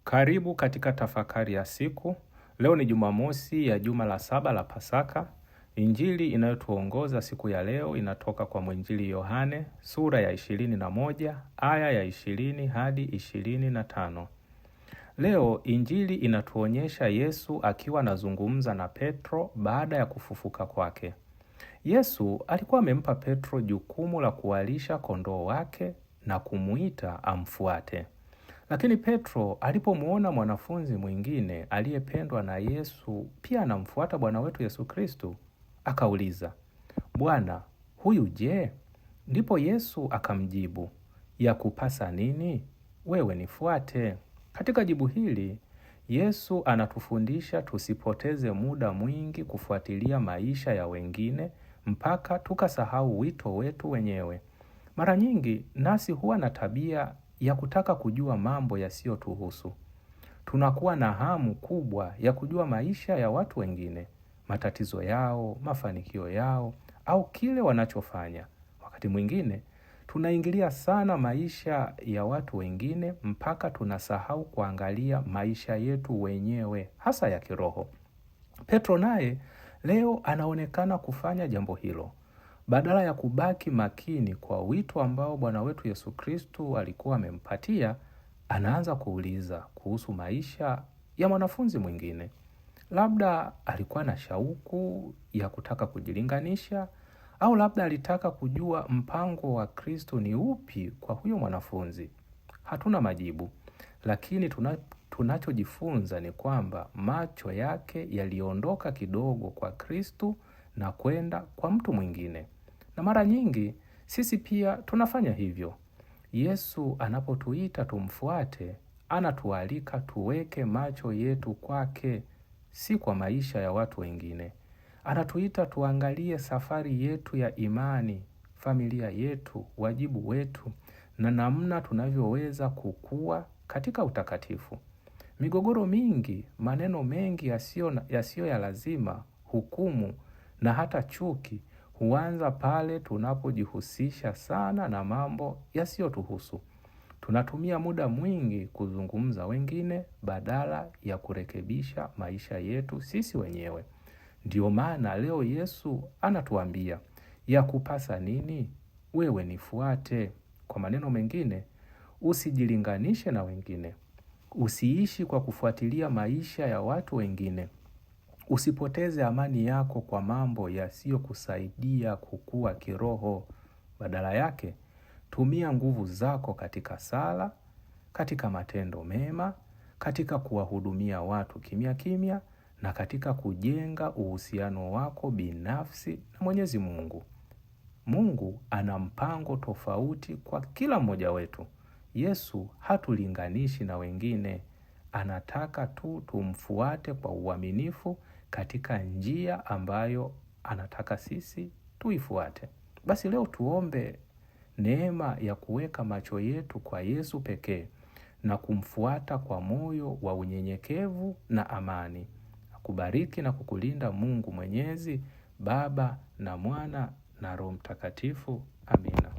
Karibu katika tafakari ya siku. Leo ni Jumamosi ya juma la 7 la Pasaka. Injili inayotuongoza siku ya leo inatoka kwa mwinjili Yohane, sura ya 21, aya ya 20 hadi 25. Leo injili inatuonyesha Yesu akiwa anazungumza na Petro baada ya kufufuka kwake. Yesu alikuwa amempa Petro jukumu la kuwalisha kondoo wake na kumuita amfuate. Lakini Petro alipomuona mwanafunzi mwingine aliyependwa na Yesu pia anamfuata Bwana wetu Yesu Kristo, akauliza, "Bwana, huyu je?" Ndipo Yesu akamjibu, "Yakupasa nini? Wewe nifuate." Katika jibu hili, Yesu anatufundisha tusipoteze muda mwingi kufuatilia maisha ya wengine mpaka tukasahau wito wetu wenyewe. Mara nyingi nasi huwa na tabia ya kutaka kujua mambo yasiyotuhusu. Tunakuwa na hamu kubwa ya kujua maisha ya watu wengine, matatizo yao, mafanikio yao, au kile wanachofanya. Wakati mwingine, tunaingilia sana maisha ya watu wengine mpaka tunasahau kuangalia maisha yetu wenyewe, hasa ya kiroho. Petro naye leo anaonekana kufanya jambo hilo. Badala ya kubaki makini kwa wito ambao Bwana wetu Yesu Kristo alikuwa amempatia, anaanza kuuliza kuhusu maisha ya mwanafunzi mwingine. Labda alikuwa na shauku ya kutaka kujilinganisha, au labda alitaka kujua mpango wa Kristo ni upi kwa huyo mwanafunzi. Hatuna majibu, lakini tunachojifunza ni kwamba macho yake yaliondoka kidogo kwa Kristo na kwenda kwa mtu mwingine. Na mara nyingi, sisi pia tunafanya hivyo. Yesu anapotuita tumfuate, anatualika tuweke macho yetu kwake, si kwa maisha ya watu wengine. Anatuita tuangalie safari yetu ya imani, familia yetu, wajibu wetu, na namna tunavyoweza kukua katika utakatifu. Migogoro mingi, maneno mengi yasiyo ya lazima, hukumu na hata chuki, huanza pale tunapojihusisha sana na mambo yasiyotuhusu. Tunatumia muda mwingi kuzungumza wengine badala ya kurekebisha maisha yetu sisi wenyewe. Ndio maana leo Yesu anatuambia, yakupasa nini? Wewe nifuate. Kwa maneno mengine, usijilinganishe na wengine. Usiishi kwa kufuatilia maisha ya watu wengine. Usipoteze amani yako kwa mambo yasiyokusaidia kukua kiroho. Badala yake, tumia nguvu zako katika sala, katika matendo mema, katika kuwahudumia watu kimya kimya, na katika kujenga uhusiano wako binafsi na Mwenyezi Mungu. Mungu ana mpango tofauti kwa kila mmoja wetu. Yesu hatulinganishi na wengine. Anataka tu tumfuate kwa uaminifu katika njia ambayo anataka sisi tuifuate. Basi leo tuombe neema ya kuweka macho yetu kwa Yesu pekee na kumfuata kwa moyo wa unyenyekevu na amani. Akubariki na kukulinda Mungu Mwenyezi, Baba na Mwana na Roho Mtakatifu. Amina.